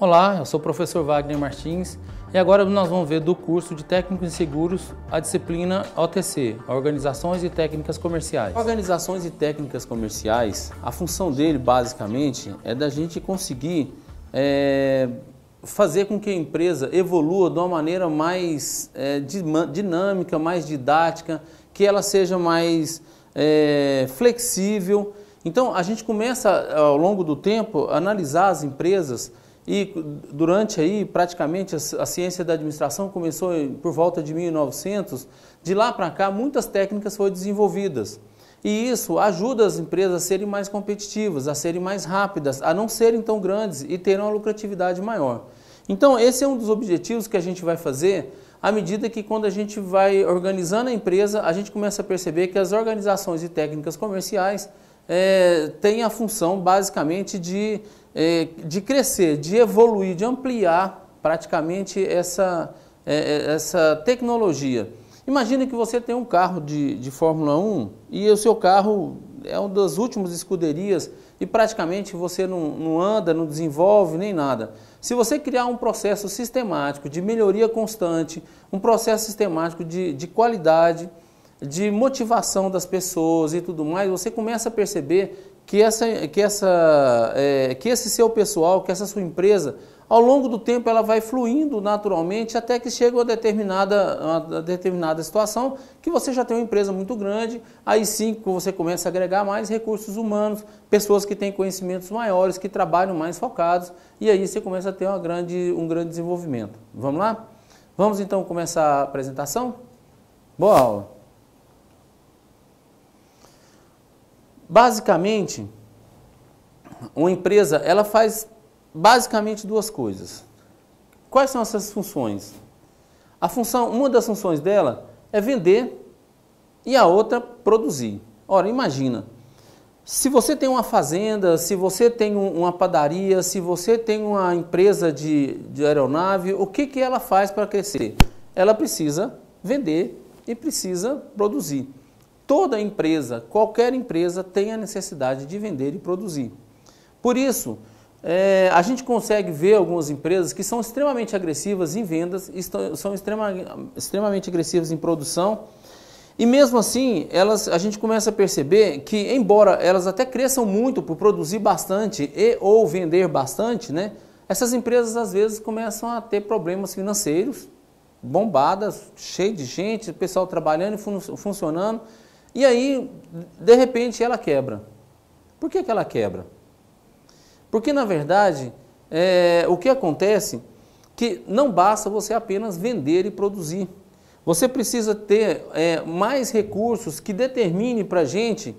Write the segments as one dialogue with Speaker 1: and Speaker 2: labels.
Speaker 1: Olá, eu sou o professor Wagner Martins e agora nós vamos ver do curso de Técnicos em Seguros a disciplina OTC, Organizações e Técnicas Comerciais. Organizações e Técnicas Comerciais, a função dele basicamente é da gente conseguir fazer com que a empresa evolua de uma maneira mais dinâmica, mais didática, que ela seja mais flexível. Então a gente começa ao longo do tempo a analisar as empresas. E durante aí, praticamente, a ciência da administração começou por volta de 1900, de lá para cá muitas técnicas foram desenvolvidas. E isso ajuda as empresas a serem mais competitivas, a serem mais rápidas, a não serem tão grandes e terem uma lucratividade maior. Então esse é um dos objetivos que a gente vai fazer à medida que quando a gente vai organizando a empresa, a gente começa a perceber que as organizações e técnicas comerciais têm a função basicamente de crescer, de evoluir, de ampliar praticamente essa tecnologia. Imagine que você tem um carro de Fórmula 1 e o seu carro é uma das últimas escuderias e praticamente você não anda, não desenvolve nem nada. Se você criar um processo sistemático de melhoria constante, um processo sistemático de qualidade, de motivação das pessoas e tudo mais, você começa a perceber que esse seu pessoal, que essa sua empresa, ao longo do tempo ela vai fluindo naturalmente até que chega uma determinada situação que você já tem uma empresa muito grande, aí sim você começa a agregar mais recursos humanos, pessoas que têm conhecimentos maiores, que trabalham mais focados, e aí você começa a ter um grande desenvolvimento. Vamos lá? Vamos então começar a apresentação? Boa aula! Basicamente, uma empresa ela faz basicamente duas coisas. Quais são essas funções? Uma das funções dela é vender e a outra produzir. Ora, imagina, se você tem uma fazenda, se você tem uma padaria, se você tem uma empresa de aeronave, o que ela faz para crescer? Ela precisa vender e precisa produzir. Toda empresa, qualquer empresa tem a necessidade de vender e produzir. Por isso, a gente consegue ver algumas empresas que são extremamente agressivas em vendas, são extremamente agressivas em produção, e mesmo assim a gente começa a perceber que, embora elas até cresçam muito por produzir bastante ou vender bastante, né, essas empresas às vezes começam a ter problemas financeiros, bombadas, cheio de gente, o pessoal trabalhando e funcionando, e aí, de repente, ela quebra. Por que ela quebra? Porque, na verdade, o que acontece é que não basta você apenas vender e produzir. Você precisa ter mais recursos que determine para a gente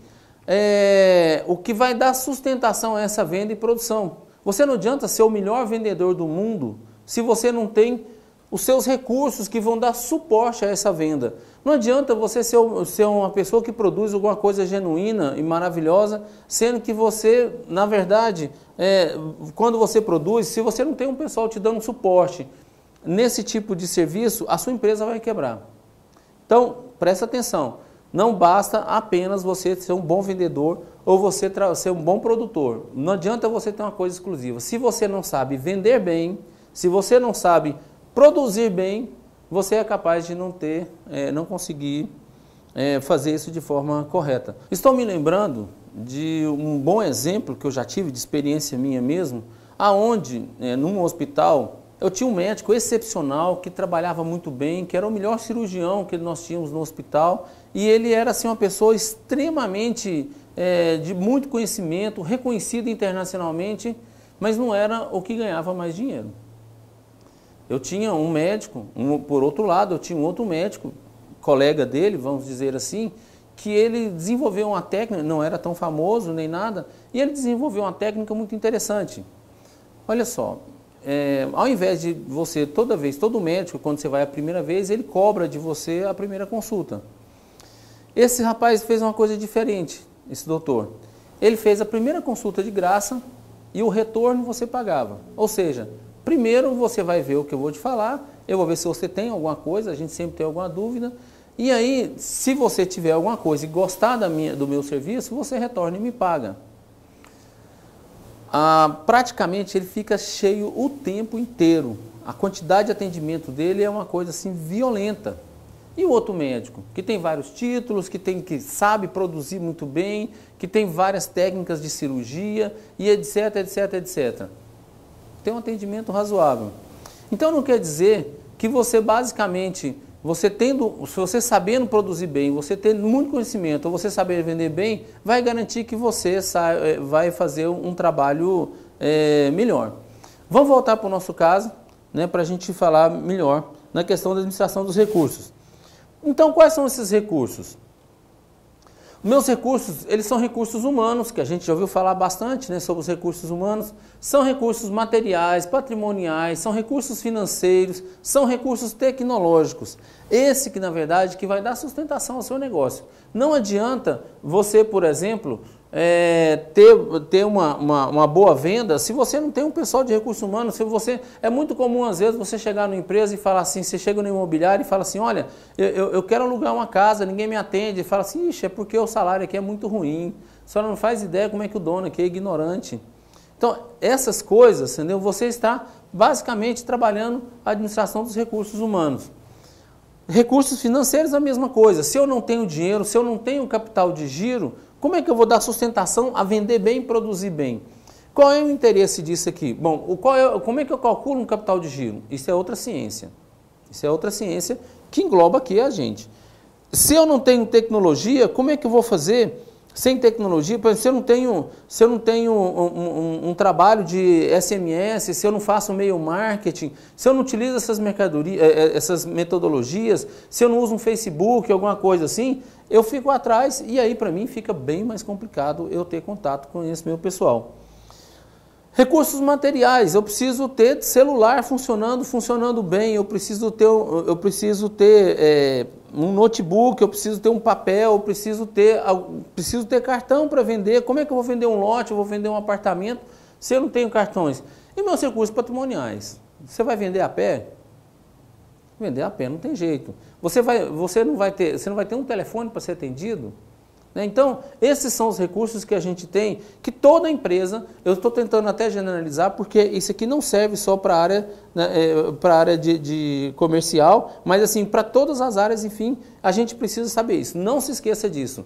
Speaker 1: o que vai dar sustentação a essa venda e produção. Você não adianta ser o melhor vendedor do mundo se você não tem os seus recursos que vão dar suporte a essa venda. Não adianta você ser uma pessoa que produz alguma coisa genuína e maravilhosa, sendo que você, na verdade, quando você produz, se você não tem um pessoal te dando suporte nesse tipo de serviço, a sua empresa vai quebrar. Então, presta atenção, não basta apenas você ser um bom vendedor ou você ser um bom produtor. Não adianta você ter uma coisa exclusiva. Se você não sabe vender bem, se você não sabe produzir bem, você é capaz de não conseguir fazer isso de forma correta. Estou me lembrando de um bom exemplo que eu já tive de experiência minha mesmo, aonde, num hospital, eu tinha um médico excepcional que trabalhava muito bem, que era o melhor cirurgião que nós tínhamos no hospital, e ele era assim, uma pessoa extremamente de muito conhecimento, reconhecido internacionalmente, mas não era o que ganhava mais dinheiro. Eu tinha um médico, por outro lado, eu tinha um outro médico, colega dele, vamos dizer assim, que ele desenvolveu uma técnica, não era tão famoso nem nada, e ele desenvolveu uma técnica muito interessante. Olha só, ao invés de você, todo médico, quando você vai a primeira vez, ele cobra de você a primeira consulta. Esse rapaz fez uma coisa diferente, esse doutor. Ele fez a primeira consulta de graça e o retorno você pagava. Ou seja, primeiro você vai ver o que eu vou te falar, eu vou ver se você tem alguma coisa, a gente sempre tem alguma dúvida, e aí, se você tiver alguma coisa e gostar do meu serviço, você retorna e me paga. praticamente ele fica cheio o tempo inteiro. A quantidade de atendimento dele é uma coisa assim violenta. E o outro médico, que tem vários títulos, que sabe produzir muito bem, que tem várias técnicas de cirurgia e etc, etc, etc. Tem um atendimento razoável. Então não quer dizer que você basicamente, se você sabendo produzir bem, você tendo muito conhecimento, ou você saber vender bem, vai garantir que você vai fazer um trabalho melhor. Vamos voltar para o nosso caso, né, para a gente falar melhor na questão da administração dos recursos. Então, quais são esses recursos? Meus recursos, eles são recursos humanos, que a gente já ouviu falar bastante, né, sobre os recursos humanos. São recursos materiais, patrimoniais, são recursos financeiros, são recursos tecnológicos. Esse que, na verdade, que vai dar sustentação ao seu negócio. Não adianta você, por exemplo, ter uma boa venda se você não tem um pessoal de recursos humanos. É muito comum, às vezes, você chegar numa empresa e falar assim, você chega no imobiliário e fala assim, olha, eu quero alugar uma casa, ninguém me atende. E fala assim, ixi, é porque o salário aqui é muito ruim. A senhora não faz ideia como é que o dono aqui é ignorante. Então, essas coisas, entendeu? Você está basicamente trabalhando a administração dos recursos humanos. Recursos financeiros, a mesma coisa. Se eu não tenho dinheiro, se eu não tenho capital de giro, como é que eu vou dar sustentação a vender bem e produzir bem? Qual é o interesse disso aqui? Bom, como é que eu calculo um capital de giro? Isso é outra ciência. Isso é outra ciência que engloba aqui a gente. Se eu não tenho tecnologia, como é que eu vou fazer sem tecnologia? Por exemplo, se eu não tenho um trabalho de SMS, se eu não faço meio marketing, se eu não utilizo essas metodologias, se eu não uso um Facebook, alguma coisa assim, eu fico atrás e aí para mim fica bem mais complicado eu ter contato com esse meu pessoal. Recursos materiais, eu preciso ter celular funcionando bem, eu preciso ter um notebook, eu preciso ter um papel, eu preciso ter cartão para vender. Como é que eu vou vender um lote, eu vou vender um apartamento se eu não tenho cartões? E meus recursos patrimoniais? Você vai vender a pé? Vender a pé não tem jeito. Você não vai ter um telefone para ser atendido? Então, esses são os recursos que a gente tem, que toda empresa, eu estou tentando até generalizar, porque isso aqui não serve só para a área, né, para a área de comercial, mas assim, para todas as áreas, enfim, a gente precisa saber isso. Não se esqueça disso.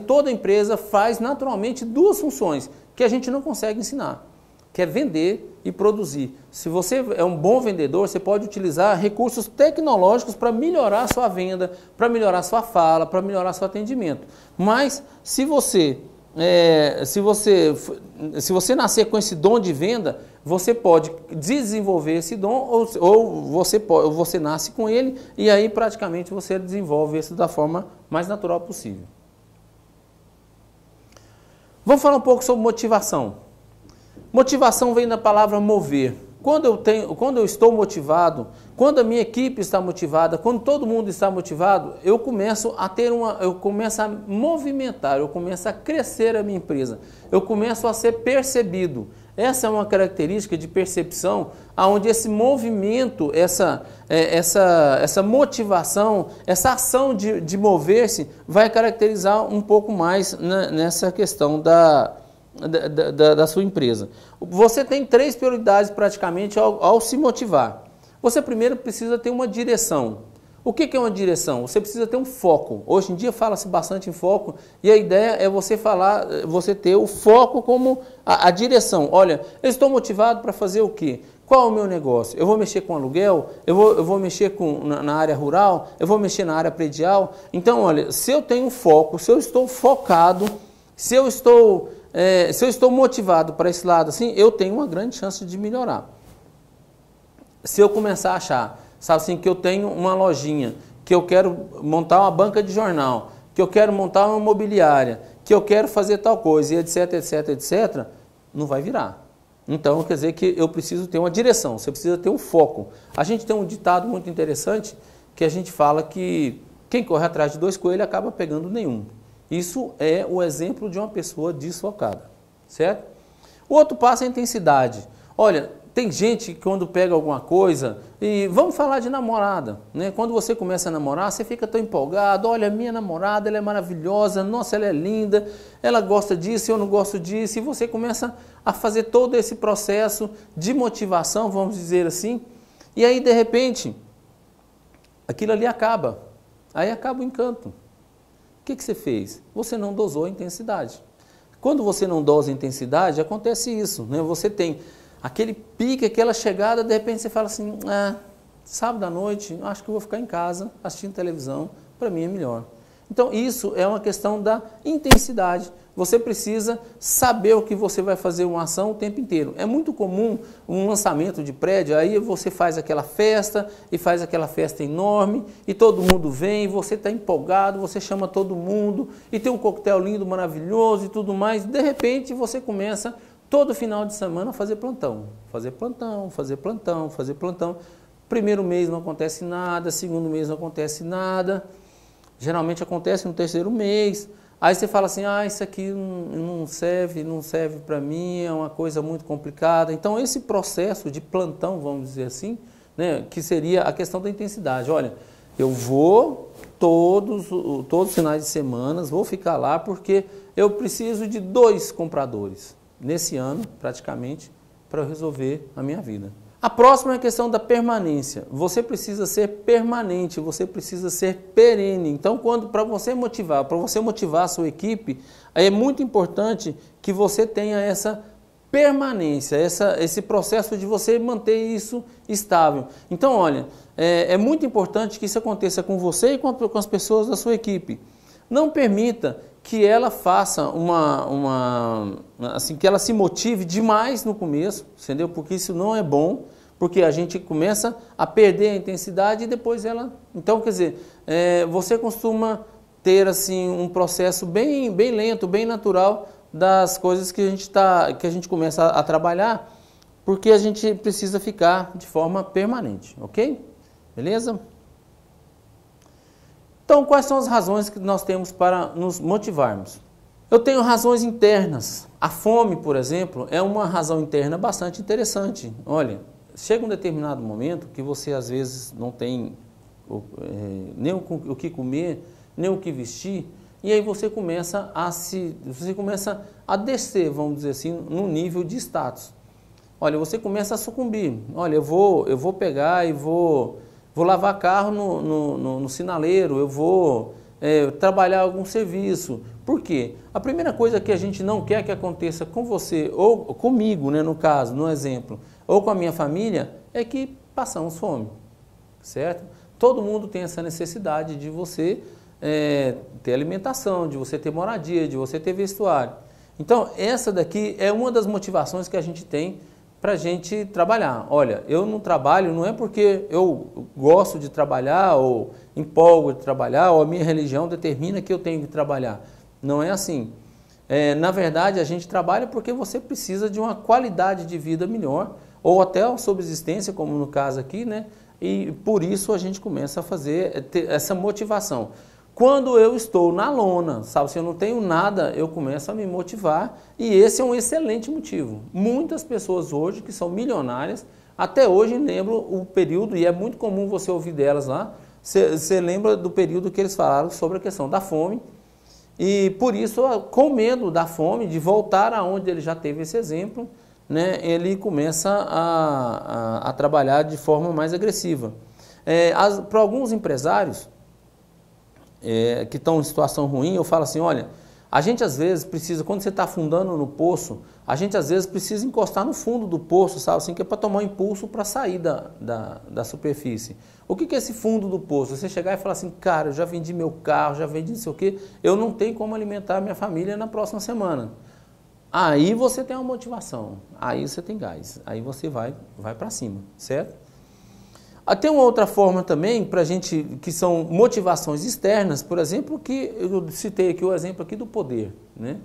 Speaker 1: Toda empresa faz naturalmente duas funções que a gente não consegue ensinar, que é vender e produzir. Se você é um bom vendedor, você pode utilizar recursos tecnológicos para melhorar a sua venda, para melhorar a sua fala, para melhorar seu atendimento. Mas se você nascer com esse dom de venda, você pode desenvolver esse dom ou você nasce com ele e aí praticamente você desenvolve isso da forma mais natural possível. Vamos falar um pouco sobre motivação. Motivação vem da palavra mover. Quando eu estou motivado, quando a minha equipe está motivada, quando todo mundo está motivado, eu começo a movimentar, eu começo a crescer a minha empresa, eu começo a ser percebido. Essa é uma característica de percepção, onde esse movimento, essa motivação, essa ação de mover-se, vai caracterizar um pouco mais nessa questão da sua empresa. Você tem 3 prioridades praticamente ao se motivar. Você primeiro precisa ter uma direção. O que é uma direção? Você precisa ter um foco. Hoje em dia fala-se bastante em foco e a ideia é você ter o foco como a direção. Olha, eu estou motivado para fazer o quê? Qual é o meu negócio? Eu vou mexer com aluguel? Eu vou mexer na área rural? Eu vou mexer na área predial? Então, olha, se eu tenho foco, se eu estou focado, se eu estou motivado para esse lado, assim, eu tenho uma grande chance de melhorar. Se eu começar a achar, sabe assim, que eu tenho uma lojinha, que eu quero montar uma banca de jornal, que eu quero montar uma imobiliária, que eu quero fazer tal coisa, e etc, etc, etc, não vai virar. Então, quer dizer que eu preciso ter uma direção, você precisa ter um foco. A gente tem um ditado muito interessante, que a gente fala que quem corre atrás de 2 coelhos acaba pegando nenhum. Isso é o exemplo de uma pessoa desfocada, certo? O outro passo é a intensidade. Olha, tem gente que quando pega alguma coisa, e vamos falar de namorada, né? Quando você começa a namorar, você fica tão empolgado, olha, minha namorada, ela é maravilhosa, nossa, ela é linda, ela gosta disso, eu não gosto disso, e você começa a fazer todo esse processo de motivação, vamos dizer assim, e aí de repente, aquilo ali acaba, aí acaba o encanto. O que você fez? Você não dosou a intensidade. Quando você não dosa a intensidade, acontece isso, né? Você tem aquele pique, aquela chegada, de repente você fala assim, sábado à noite, acho que eu vou ficar em casa assistindo televisão, para mim é melhor. Então isso é uma questão da intensidade. Você precisa saber o que você vai fazer uma ação o tempo inteiro. É muito comum um lançamento de prédio, aí você faz aquela festa, e faz aquela festa enorme, e todo mundo vem, você está empolgado, você chama todo mundo, e tem um coquetel lindo, maravilhoso e tudo mais, de repente você começa todo final de semana a fazer plantão. Fazer plantão, fazer plantão, fazer plantão. Primeiro mês não acontece nada, segundo mês não acontece nada, geralmente acontece no terceiro mês. Aí você fala assim, isso aqui não serve para mim, é uma coisa muito complicada. Então esse processo de plantão, vamos dizer assim, né, que seria a questão da intensidade. Olha, eu vou todos os finais de semana, vou ficar lá porque eu preciso de 2 compradores nesse ano, praticamente, para eu resolver a minha vida. A próxima é a questão da permanência. Você precisa ser permanente, você precisa ser perene. Então, para você motivar a sua equipe, é muito importante que você tenha essa permanência, esse processo de você manter isso estável. Então, olha, é muito importante que isso aconteça com você e com as pessoas da sua equipe. Não permita que ela faça assim, que ela se motive demais no começo, entendeu? Porque isso não é bom. Porque a gente começa a perder a intensidade e depois ela... Então, quer dizer, você costuma ter assim, um processo bem lento, bem natural das coisas que a gente começa a trabalhar, porque a gente precisa ficar de forma permanente, ok? Beleza? Então, quais são as razões que nós temos para nos motivarmos? Eu tenho razões internas. A fome, por exemplo, é uma razão interna bastante interessante. Olha... Chega um determinado momento que você às vezes não tem nem o que comer, nem o que vestir, e aí você começa a descer, vamos dizer assim, no nível de status. Olha, você começa a sucumbir. Olha, eu vou pegar e vou lavar carro no sinaleiro, eu vou trabalhar algum serviço. Por quê? A primeira coisa que a gente não quer que aconteça com você, ou comigo, né, no caso, no exemplo, ou com a minha família, é que passamos fome, certo? Todo mundo tem essa necessidade de você ter alimentação, de você ter moradia, de você ter vestuário. Então, essa daqui é uma das motivações que a gente tem para a gente trabalhar. Olha, eu não trabalho, não é porque eu gosto de trabalhar, ou empolgo de trabalhar, ou a minha religião determina que eu tenho que trabalhar. Não é assim. Na verdade, a gente trabalha porque você precisa de uma qualidade de vida melhor, ou até uma subsistência, como no caso aqui, né? E por isso a gente começa a ter essa motivação. Quando eu estou na lona, sabe, se eu não tenho nada, eu começo a me motivar, e esse é um excelente motivo. Muitas pessoas hoje que são milionárias, até hoje lembram o período, e é muito comum você ouvir delas lá, você lembra do período que eles falaram sobre a questão da fome, e por isso, com medo da fome, de voltar aonde ele já teve esse exemplo, né, ele começa a trabalhar de forma mais agressiva. Para alguns empresários que estão em situação ruim, eu falo assim, olha, a gente às vezes precisa, quando você está afundando no poço, a gente às vezes precisa encostar no fundo do poço, sabe assim, que é para tomar um impulso para sair da superfície. O que é esse fundo do poço? Você chegar e falar assim, cara, eu já vendi meu carro, já vendi não sei o quê, eu não tenho como alimentar minha família na próxima semana. Aí você tem uma motivação, aí você tem gás, aí você vai para cima, certo? Tem uma outra forma também para a gente, que são motivações externas, por exemplo, que eu citei aqui o exemplo aqui do poder, né?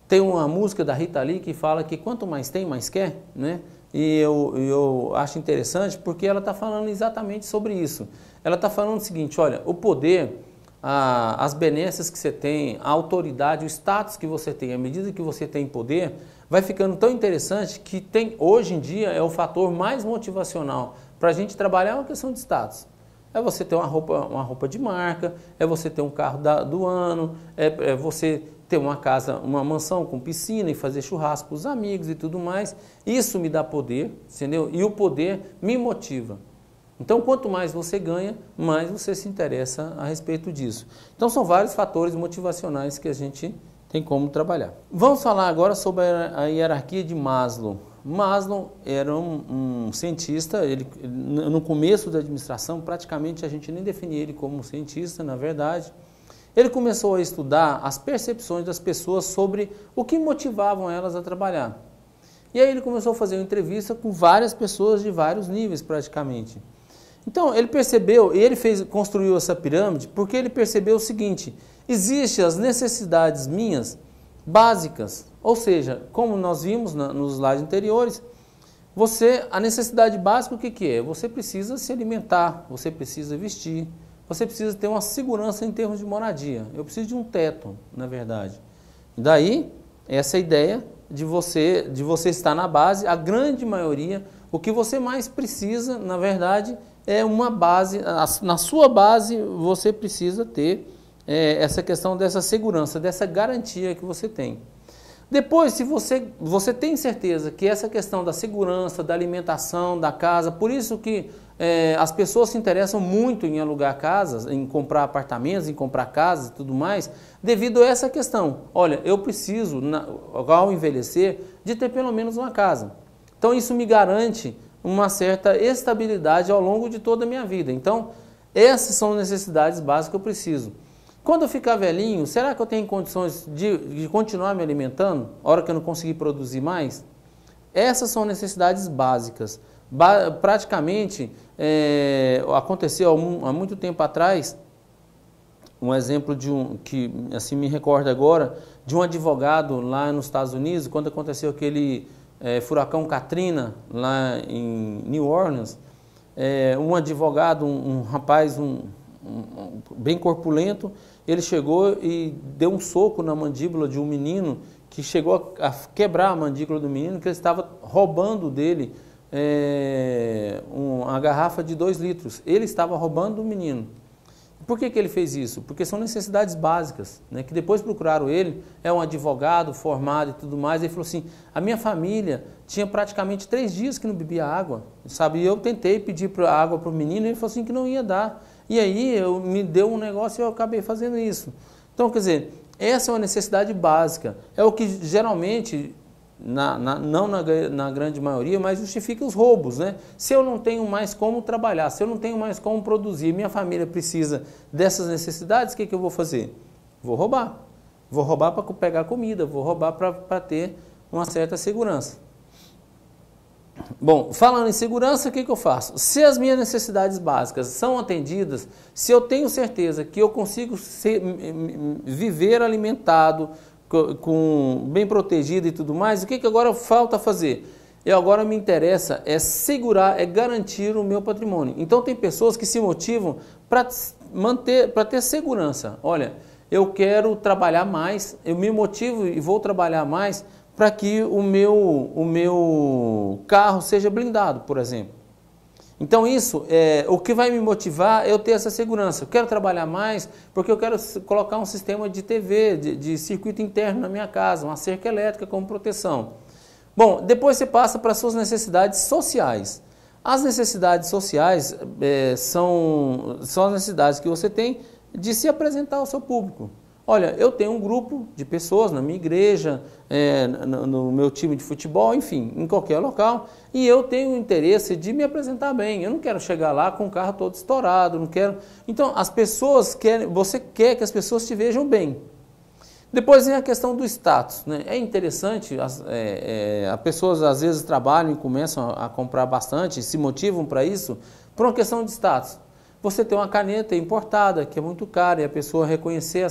Speaker 1: Tem uma música da Rita Lee que fala que quanto mais tem, mais quer, né? E eu acho interessante porque ela está falando exatamente sobre isso. Ela está falando o seguinte, olha, o poder, as benesses que você tem, a autoridade, o status que você tem, à medida que você tem poder, vai ficando tão interessante que hoje em dia é o fator mais motivacional para a gente trabalhar uma questão de status. É você ter uma roupa de marca, é você ter um carro do ano, é você ter uma casa, uma mansão com piscina e fazer churrasco com os amigos e tudo mais. Isso me dá poder, entendeu? E o poder me motiva. Então, quanto mais você ganha, mais você se interessa a respeito disso. Então, são vários fatores motivacionais que a gente tem como trabalhar. Vamos falar agora sobre a hierarquia de Maslow. Maslow era um cientista, ele, no começo da administração, praticamente a gente nem definia ele como um cientista, na verdade. Ele começou a estudar as percepções das pessoas sobre o que motivavam elas a trabalhar. E aí ele começou a fazer uma entrevista com várias pessoas de vários níveis, praticamente. Então, ele percebeu, e ele construiu essa pirâmide, porque ele percebeu o seguinte: existem as necessidades minhas básicas, ou seja, como nós vimos nos slides anteriores, a necessidade básica o que é? Você precisa se alimentar, você precisa vestir, você precisa ter uma segurança em termos de moradia. Eu preciso de um teto, na verdade. Daí, essa ideia de você estar na base, a grande maioria, o que você mais precisa, na verdade, é uma base. Na sua base, você precisa ter essa questão dessa segurança, dessa garantia que você tem. Depois, se você tem certeza que essa questão da segurança, da alimentação, da casa, por isso que as pessoas se interessam muito em alugar casas, em comprar apartamentos, em comprar casas e tudo mais, devido a essa questão. Olha, eu preciso, ao envelhecer, de ter pelo menos uma casa. Então, isso me garante uma certa estabilidade ao longo de toda a minha vida. Então, essas são necessidades básicas que eu preciso. Quando eu ficar velhinho, será que eu tenho condições de continuar me alimentando, na hora que eu não conseguir produzir mais? Essas são necessidades básicas. Praticamente, aconteceu há muito tempo atrás, um exemplo que assim me recorda agora, de um advogado lá nos Estados Unidos, quando aconteceu aquele furacão Katrina, lá em New Orleans, um advogado, um rapaz bem corpulento, ele chegou e deu um soco na mandíbula de um menino, que chegou a quebrar a mandíbula do menino, que ele estava roubando dele uma garrafa de 2 litros. Ele estava roubando do menino. Por que ele fez isso? Porque são necessidades básicas, né? Que depois procuraram ele, é um advogado formado e tudo mais, ele falou assim, a minha família tinha praticamente 3 dias que não bebia água, sabe? E eu tentei pedir água para o menino e ele falou assim que não ia dar. E aí me deu um negócio e eu acabei fazendo isso. Então, quer dizer, essa é uma necessidade básica, é o que geralmente, não na grande maioria, mas justifica os roubos, né? Se eu não tenho mais como trabalhar, se eu não tenho mais como produzir, minha família precisa dessas necessidades, o que eu vou fazer? Vou roubar. Vou roubar para pegar comida, vou roubar para ter uma certa segurança. Bom, falando em segurança, o que eu faço? Se as minhas necessidades básicas são atendidas, se eu tenho certeza que eu consigo viver alimentado, bem protegido e tudo mais, o que agora falta fazer? Agora me interessa segurar, garantir o meu patrimônio. Então tem pessoas que se motivam para ter segurança. Olha, eu quero trabalhar mais, eu me motivo e vou trabalhar mais para que o meu carro seja blindado, por exemplo. Então isso, o que vai me motivar é eu ter essa segurança. Eu quero trabalhar mais porque eu quero colocar um sistema de TV, de circuito interno na minha casa, uma cerca elétrica como proteção. Bom, depois você passa para as suas necessidades sociais. As necessidades sociais são as necessidades que você tem de se apresentar ao seu público. Olha, eu tenho um grupo de pessoas na minha igreja, no meu time de futebol, enfim, em qualquer local, e eu tenho o interesse de me apresentar bem. Eu não quero chegar lá com o carro todo estourado, não quero... Então, as pessoas você quer que as pessoas te vejam bem. Depois vem a questão do status, né? É interessante, as pessoas às vezes trabalham e começam a comprar bastante, se motivam para isso, por uma questão de status. Você tem uma caneta importada, que é muito cara, e a pessoa reconhecer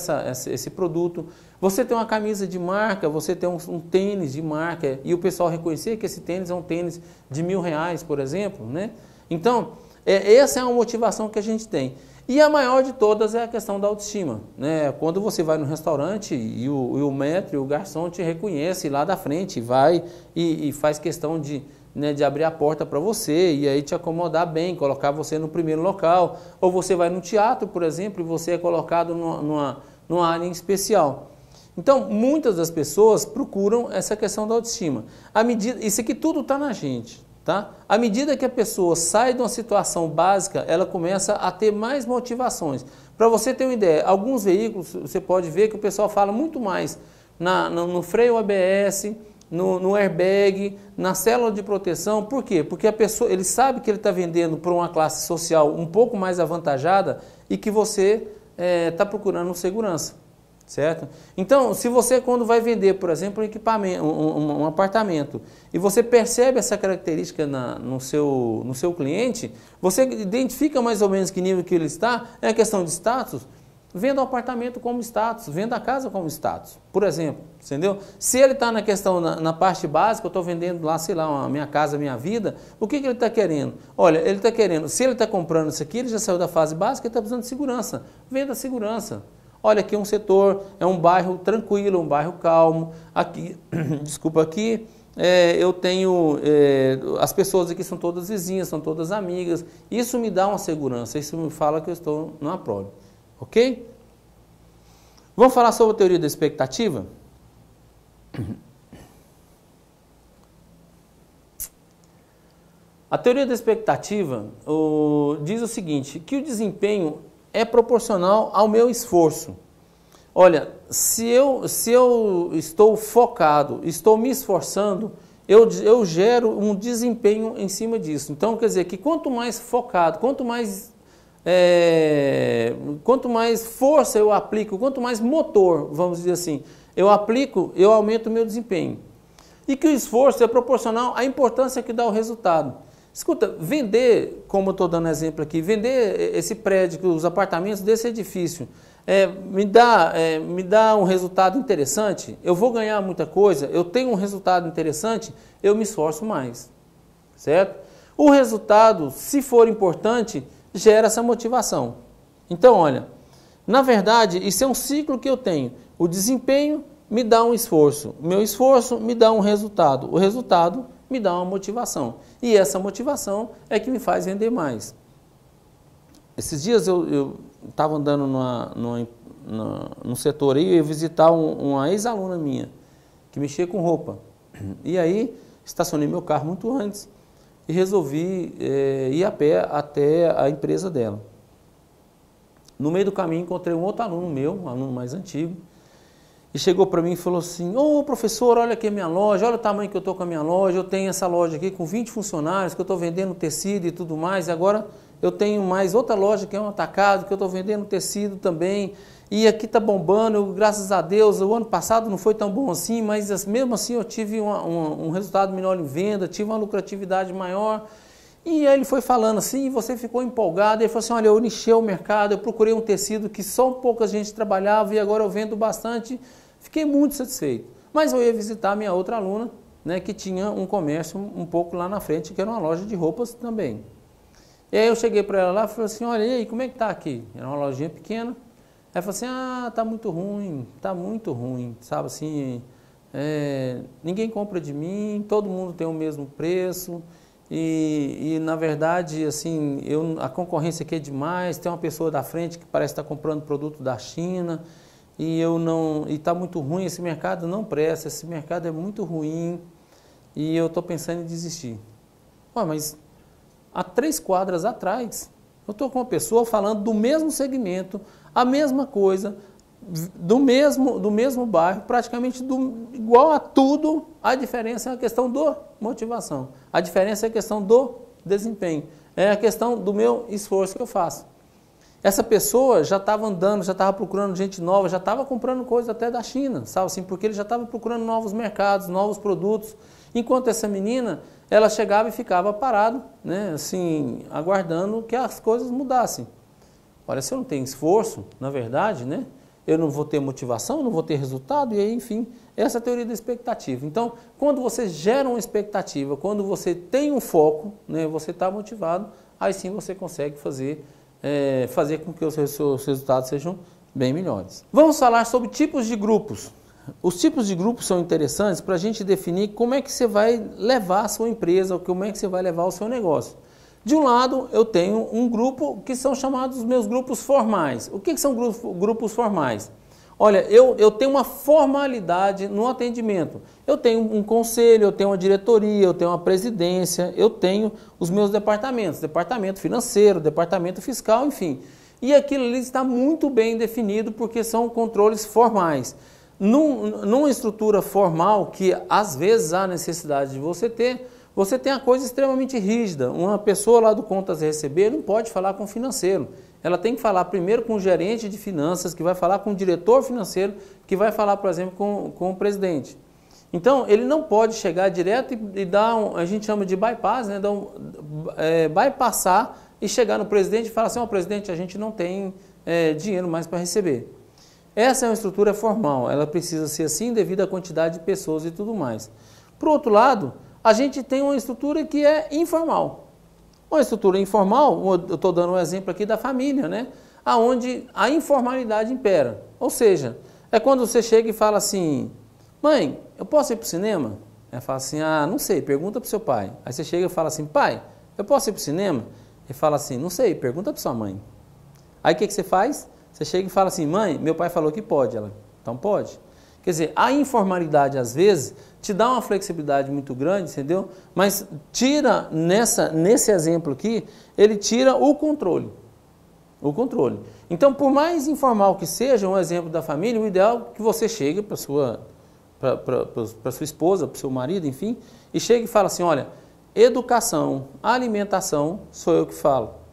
Speaker 1: esse produto. Você tem uma camisa de marca, você tem um tênis de marca, e o pessoal reconhecer que esse tênis é um tênis de R$1.000, por exemplo, né? Então, essa é uma motivação que a gente tem. E a maior de todas é a questão da autoestima, né? Quando você vai no restaurante e o maître, o garçom te reconhece lá da frente, vai e faz questão de, né, de abrir a porta para você e aí te acomodar bem, colocar você no primeiro local. Ou você vai no teatro, por exemplo, e você é colocado numa área em especial. Então, muitas das pessoas procuram essa questão da autoestima. Isso aqui tudo está na gente. Tá? À medida que a pessoa sai de uma situação básica, ela começa a ter mais motivações. Para você ter uma ideia, alguns veículos você pode ver que o pessoal fala muito mais no freio ABS, no airbag, na célula de proteção. Por quê? Porque a pessoa, ele sabe que ele está vendendo para uma classe social um pouco mais avantajada e que você está procurando segurança. Certo? Então, se você quando vai vender, por exemplo, um equipamento, um apartamento, e você percebe essa característica no seu cliente, você identifica mais ou menos que nível que ele está, é a questão de status, venda o apartamento como status, venda a casa como status, por exemplo, entendeu? Se ele está na questão, na parte básica, eu estou vendendo lá, sei lá, a minha casa, a minha vida, o que ele está querendo? Olha, ele está querendo, se ele está comprando isso aqui, ele já saiu da fase básica, ele está precisando de segurança, venda segurança. Olha, aqui é um setor, é um bairro tranquilo, um bairro calmo. Aqui, desculpa, aqui eu tenho, as pessoas aqui são todas vizinhas, são todas amigas. Isso me dá uma segurança, isso me fala que eu estou numa prova. Ok? Vamos falar sobre a teoria da expectativa? A teoria da expectativa diz o seguinte, que o desempenho é proporcional ao meu esforço. Olha, se eu estou focado, estou me esforçando, eu gero um desempenho em cima disso. Então, quer dizer que quanto mais focado, quanto mais força eu aplico, quanto mais motor, vamos dizer assim, eu aplico, eu aumento o meu desempenho. E que o esforço é proporcional à importância que dá o resultado. Escuta, vender, como eu estou dando exemplo aqui, vender esse prédio, os apartamentos desse edifício, me dá um resultado interessante, eu vou ganhar muita coisa, eu tenho um resultado interessante, eu me esforço mais, certo? O resultado, se for importante, gera essa motivação. Então, olha, na verdade, isso é um ciclo que eu tenho. O desempenho me dá um esforço, o meu esforço me dá um resultado, o resultado me dá uma motivação. E essa motivação é que me faz vender mais. Esses dias eu estava andando no setor aí, eu ia visitar uma ex-aluna minha, que mexia com roupa. E aí, estacionei meu carro muito antes e resolvi ir a pé até a empresa dela. No meio do caminho, encontrei um outro aluno meu, um aluno mais antigo, e chegou para mim e falou assim, ô professor, olha aqui a minha loja, olha o tamanho que eu estou com a minha loja, eu tenho essa loja aqui com 20 funcionários, que eu estou vendendo tecido e tudo mais, e agora eu tenho mais outra loja que é um atacado, que eu estou vendendo tecido também, e aqui está bombando, graças a Deus, o ano passado não foi tão bom assim, mas mesmo assim eu tive um resultado melhor em venda, tive uma lucratividade maior. E aí ele foi falando assim, e você ficou empolgado, ele falou assim, olha, eu nichei o mercado, eu procurei um tecido que só pouca gente trabalhava e agora eu vendo bastante, fiquei muito satisfeito. Mas eu ia visitar a minha outra aluna, né, que tinha um comércio um pouco lá na frente, que era uma loja de roupas também. E aí eu cheguei para ela lá e falei assim, olha, e aí, como é que tá aqui? Era uma lojinha pequena. Ela falou assim, tá muito ruim, sabe assim, ninguém compra de mim, todo mundo tem o mesmo preço, e na verdade, assim, a concorrência aqui é demais, tem uma pessoa da frente que parece estar comprando produto da China, e está muito ruim, esse mercado não presta, esse mercado é muito ruim, e eu estou pensando em desistir. Ué, mas há 3 quadras atrás, eu estou com uma pessoa falando do mesmo segmento, a mesma coisa, do mesmo bairro, praticamente igual a tudo, a diferença é a questão da motivação, a diferença é a questão do desempenho, é a questão do meu esforço que eu faço. Essa pessoa já estava andando, já estava procurando gente nova, já estava comprando coisa até da China, sabe assim, porque ele já estava procurando novos mercados, novos produtos, enquanto essa menina, ela chegava e ficava parada, né, assim, aguardando que as coisas mudassem. Olha, se eu não tenho esforço, na verdade, né, eu não vou ter motivação, não vou ter resultado, e aí, enfim, essa é a teoria da expectativa. Então, quando você gera uma expectativa, quando você tem um foco, né, você está motivado, aí sim você consegue fazer fazer com que os seus resultados sejam bem melhores. Vamos falar sobre tipos de grupos. Os tipos de grupos são interessantes para a gente definir como é que você vai levar a sua empresa, ou como é que você vai levar o seu negócio. De um lado, eu tenho um grupo que são chamados meus grupos formais. O que são grupos formais? Olha, eu tenho uma formalidade no atendimento. Eu tenho um conselho, eu tenho uma diretoria, eu tenho uma presidência, eu tenho os meus departamentos, departamento financeiro, departamento fiscal, enfim. E aquilo ali está muito bem definido porque são controles formais. Numa estrutura formal, que às vezes há necessidade de você tem a coisa extremamente rígida. Uma pessoa lá do contas a receber não pode falar com o financeiro. Ela tem que falar primeiro com o gerente de finanças, que vai falar com o diretor financeiro, que vai falar, por exemplo, com o presidente. Então, ele não pode chegar direto e dar, a gente chama de bypass, né? Bypassar e chegar no presidente e falar assim, presidente, a gente não tem dinheiro mais para receber. Essa é uma estrutura formal, ela precisa ser assim devido à quantidade de pessoas e tudo mais. Por outro lado, a gente tem uma estrutura que é informal. Uma estrutura informal, eu estou dando um exemplo aqui da família, né? Onde a informalidade impera. Ou seja, é quando você chega e fala assim, mãe, eu posso ir para o cinema? Ela fala assim, não sei, pergunta para o seu pai. Aí você chega e fala assim, pai, eu posso ir para o cinema? Ele fala assim, não sei, pergunta para sua mãe. Aí o que você faz? Você chega e fala assim, mãe, meu pai falou que pode. Ela, então pode. Quer dizer, a informalidade, às vezes, te dá uma flexibilidade muito grande, entendeu? Mas tira, nesse exemplo aqui, ele tira o controle. O controle. Então, por mais informal que seja um exemplo da família, o ideal é que você chegue para sua esposa, para o seu marido, enfim, e chegue e fala assim, olha, educação, alimentação, sou eu que falo.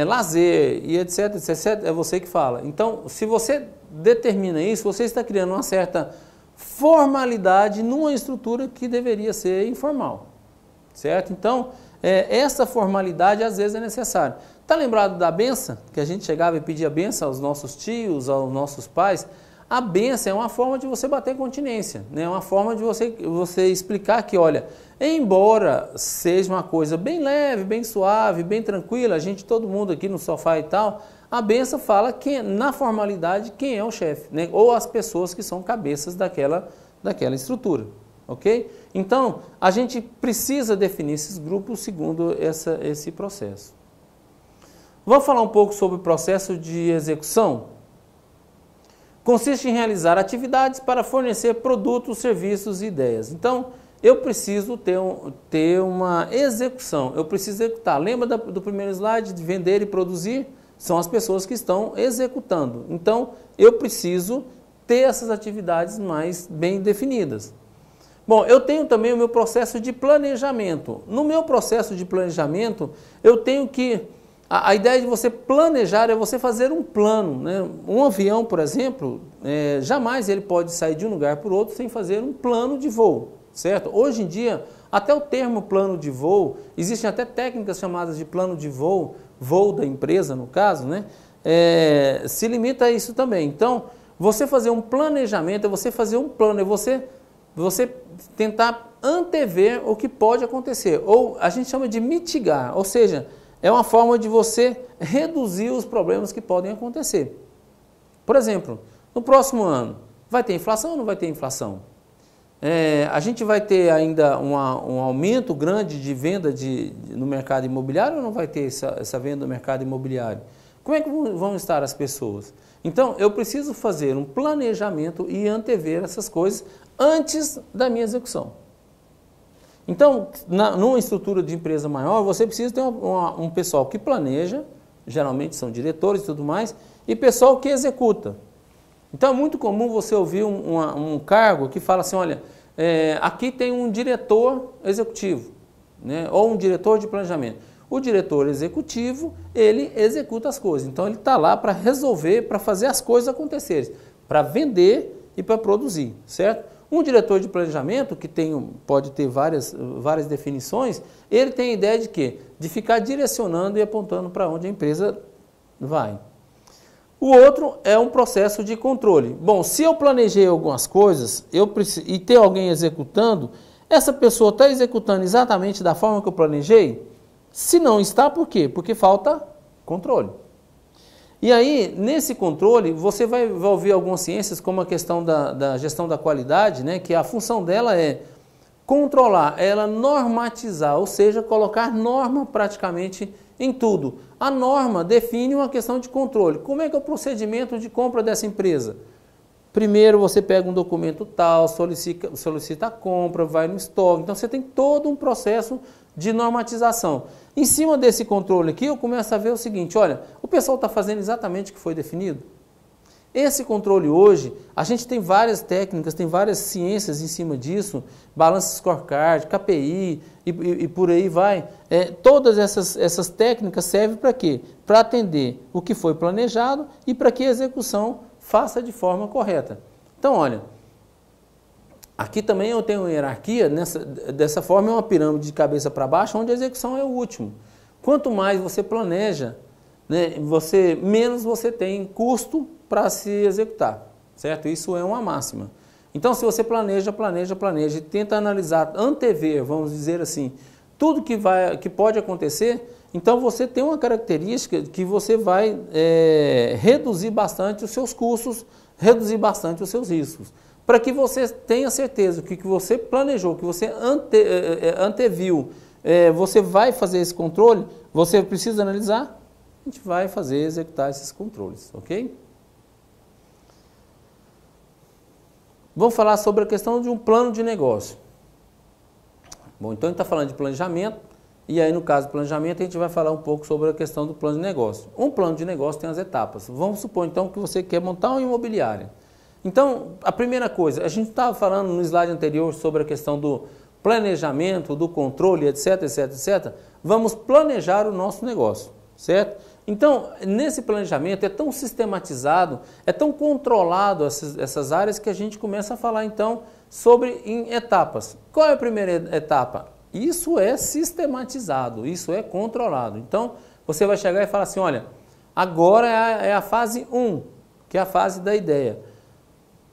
Speaker 1: Lazer e etc, etc, é você que fala. Então, se você determina isso, você está criando uma certa formalidade numa estrutura que deveria ser informal, certo? Então, essa formalidade às vezes é necessária. Está lembrado da benção? Que a gente chegava e pedia benção aos nossos tios, aos nossos pais? A benção é uma forma de você bater continência, né? É uma forma de você explicar que, olha, embora seja uma coisa bem leve, bem suave, bem tranquila, todo mundo aqui no sofá e tal, a benção fala que, na formalidade, quem é o chefe, né? Ou as pessoas que são cabeças daquela estrutura, ok? Então, a gente precisa definir esses grupos segundo esse processo. Vamos falar um pouco sobre o processo de execução? Consiste em realizar atividades para fornecer produtos, serviços e ideias. Então, eu preciso ter uma execução, eu preciso executar. Lembra do primeiro slide de vender e produzir? São as pessoas que estão executando. Então, eu preciso ter essas atividades mais bem definidas. Bom, eu tenho também o meu processo de planejamento. No meu processo de planejamento, eu tenho que... A ideia de você planejar é você fazer um plano, né? Um avião, por exemplo, jamais ele pode sair de um lugar para o outro sem fazer um plano de voo, certo? Hoje em dia, até o termo plano de voo, existem até técnicas chamadas de plano de voo, voo da empresa no caso, né? Se limita a isso também. Então, você fazer um planejamento, é você fazer um plano, é você tentar antever o que pode acontecer, ou a gente chama de mitigar, ou seja, é uma forma de você reduzir os problemas que podem acontecer. Por exemplo, no próximo ano, vai ter inflação ou não vai ter inflação? A gente vai ter ainda um aumento grande de venda no mercado imobiliário ou não vai ter essa venda no mercado imobiliário? Como é que vão estar as pessoas? Então, eu preciso fazer um planejamento e antever essas coisas antes da minha execução. Então, numa estrutura de empresa maior, você precisa ter um pessoal que planeja, geralmente são diretores e tudo mais, e pessoal que executa. Então, é muito comum você ouvir um cargo que fala assim, olha, aqui tem um diretor executivo, né, ou um diretor de planejamento. O diretor executivo, ele executa as coisas. Então, ele está lá para resolver, para fazer as coisas acontecerem, para vender e para produzir, certo? Um diretor de planejamento, que pode ter várias definições, ele tem a ideia de quê? De ficar direcionando e apontando para onde a empresa vai. O outro é um processo de controle. Bom, se eu planejei algumas coisas e tem alguém executando, essa pessoa está executando exatamente da forma que eu planejei? Se não está, por quê? Porque falta Controle. E aí, nesse controle, você vai ouvir algumas ciências, como a questão da gestão da qualidade, né, que a função dela é controlar, ela normatizar, ou seja, colocar norma praticamente em tudo. A norma define uma questão de controle. Como é que é o procedimento de compra dessa empresa? Primeiro você pega um documento tal, solicita a compra, vai no estoque. Então você tem todo um processo de normatização. Em cima desse controle aqui, eu começo a ver o seguinte, olha, o pessoal está fazendo exatamente o que foi definido? Esse controle hoje, a gente tem várias técnicas, tem várias ciências em cima disso, balança scorecard, KPI e por aí vai. Todas essas técnicas servem para quê? Para atender o que foi planejado e para que a execução faça de forma correta. Então, olha, aqui também eu tenho uma hierarquia, dessa forma é uma pirâmide de cabeça para baixo, onde a execução é o último. Quanto mais você planeja, né, menos você tem custo para se executar, certo? Isso é uma máxima. Então, se você planeja e tenta analisar, antever, vamos dizer assim, tudo que pode acontecer, então você tem uma característica que você vai reduzir bastante os seus custos, reduzir bastante os seus riscos. Para que você tenha certeza que o que você planejou, que você anteviu, você vai fazer esse controle, você precisa analisar, a gente vai executar esses controles, ok? Vamos falar sobre a questão de um plano de negócio. Bom, então a gente está falando de planejamento, e aí no caso do planejamento a gente vai falar um pouco sobre a questão do plano de negócio. Um plano de negócio tem as etapas. Vamos supor então que você quer montar uma imobiliária. Então, a primeira coisa, a gente estava falando no slide anterior sobre a questão do planejamento, do controle, etc, etc, etc. Vamos planejar o nosso negócio, certo? Então, nesse planejamento é tão sistematizado, é tão controlado essas áreas que a gente começa a falar então sobre em etapas. Qual é a primeira etapa? Isso é sistematizado, isso é controlado. Então, você vai chegar e falar assim, olha, agora é a fase 1, que é a fase da ideia.